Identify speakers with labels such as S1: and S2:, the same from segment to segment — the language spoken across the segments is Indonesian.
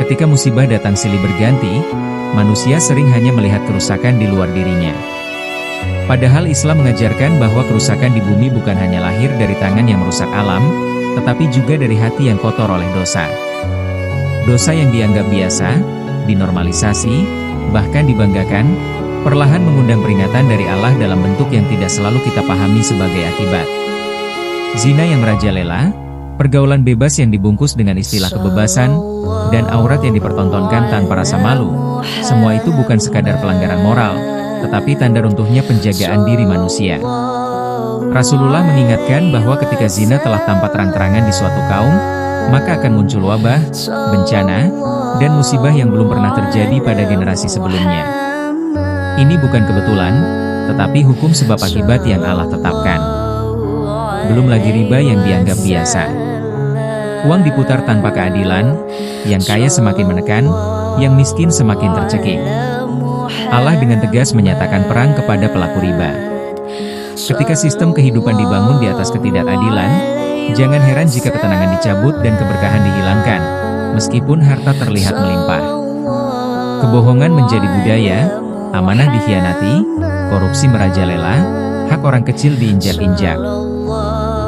S1: Ketika musibah datang silih berganti, manusia sering hanya melihat kerusakan di luar dirinya. Padahal Islam mengajarkan bahwa kerusakan di bumi bukan hanya lahir dari tangan yang merusak alam, tetapi juga dari hati yang kotor oleh dosa. Dosa yang dianggap biasa, dinormalisasi, bahkan dibanggakan, perlahan mengundang peringatan dari Allah dalam bentuk yang tidak selalu kita pahami sebagai akibat. Zina yang merajalela, pergaulan bebas yang dibungkus dengan istilah kebebasan, dan aurat yang dipertontonkan tanpa rasa malu, semua itu bukan sekadar pelanggaran moral, tetapi tanda runtuhnya penjagaan diri manusia. Rasulullah mengingatkan bahwa ketika zina telah tampak terang-terangan di suatu kaum, maka akan muncul wabah, bencana, dan musibah yang belum pernah terjadi pada generasi sebelumnya. Ini bukan kebetulan, tetapi hukum sebab akibat yang Allah tetapkan. Belum lagi riba yang dianggap biasa. Uang diputar tanpa keadilan, yang kaya semakin menekan, yang miskin semakin tercekik. Allah dengan tegas menyatakan perang kepada pelaku riba. Ketika sistem kehidupan dibangun di atas ketidakadilan, jangan heran jika ketenangan dicabut dan keberkahan dihilangkan, meskipun harta terlihat melimpah. Kebohongan menjadi budaya, amanah dikhianati, korupsi merajalela, hak orang kecil diinjak-injak.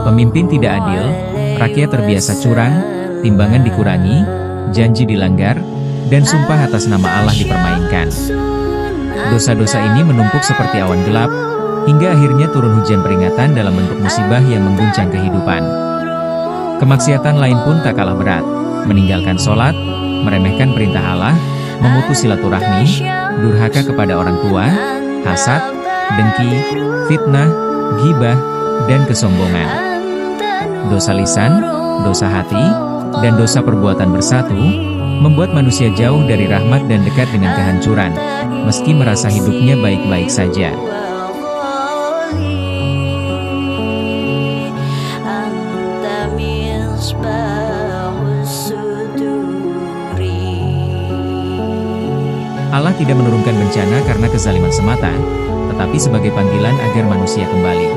S1: Pemimpin tidak adil, rakyat terbiasa curang, timbangan dikurangi, janji dilanggar, dan sumpah atas nama Allah dipermainkan. Dosa-dosa ini menumpuk seperti awan gelap, hingga akhirnya turun hujan peringatan dalam bentuk musibah yang mengguncang kehidupan. Kemaksiatan lain pun tak kalah berat, meninggalkan sholat, meremehkan perintah Allah, memutus silaturahmi, durhaka kepada orang tua, hasad, dengki, fitnah, ghibah, dan kesombongan. Dosa lisan, dosa hati, dan dosa perbuatan bersatu, membuat manusia jauh dari rahmat dan dekat dengan kehancuran, meski merasa hidupnya baik-baik saja. Allah tidak menurunkan bencana karena kezaliman semata, tetapi sebagai panggilan agar manusia kembali.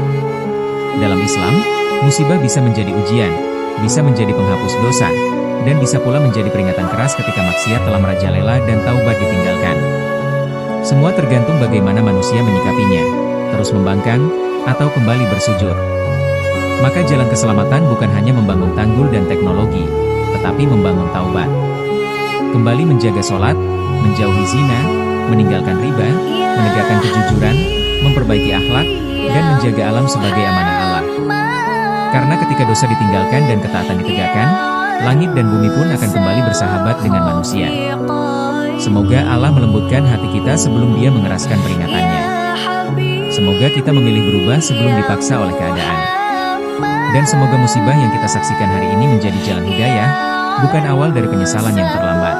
S1: Dalam Islam, musibah bisa menjadi ujian, bisa menjadi penghapus dosa, dan bisa pula menjadi peringatan keras ketika maksiat telah merajalela dan taubat ditinggalkan. Semua tergantung bagaimana manusia menyikapinya, terus membangkang, atau kembali bersujud. Maka jalan keselamatan bukan hanya membangun tanggul dan teknologi, tetapi membangun taubat. Kembali menjaga sholat, menjauhi zina, meninggalkan riba, menegakkan kejujuran, memperbaiki akhlak, dan menjaga alam sebagai amanah Allah. Karena ketika dosa ditinggalkan dan ketaatan ditegakkan, langit dan bumi pun akan kembali bersahabat dengan manusia. Semoga Allah melembutkan hati kita sebelum Dia mengeraskan peringatannya. Semoga kita memilih berubah sebelum dipaksa oleh keadaan. Dan semoga musibah yang kita saksikan hari ini menjadi jalan hidayah, bukan awal dari penyesalan yang terlambat.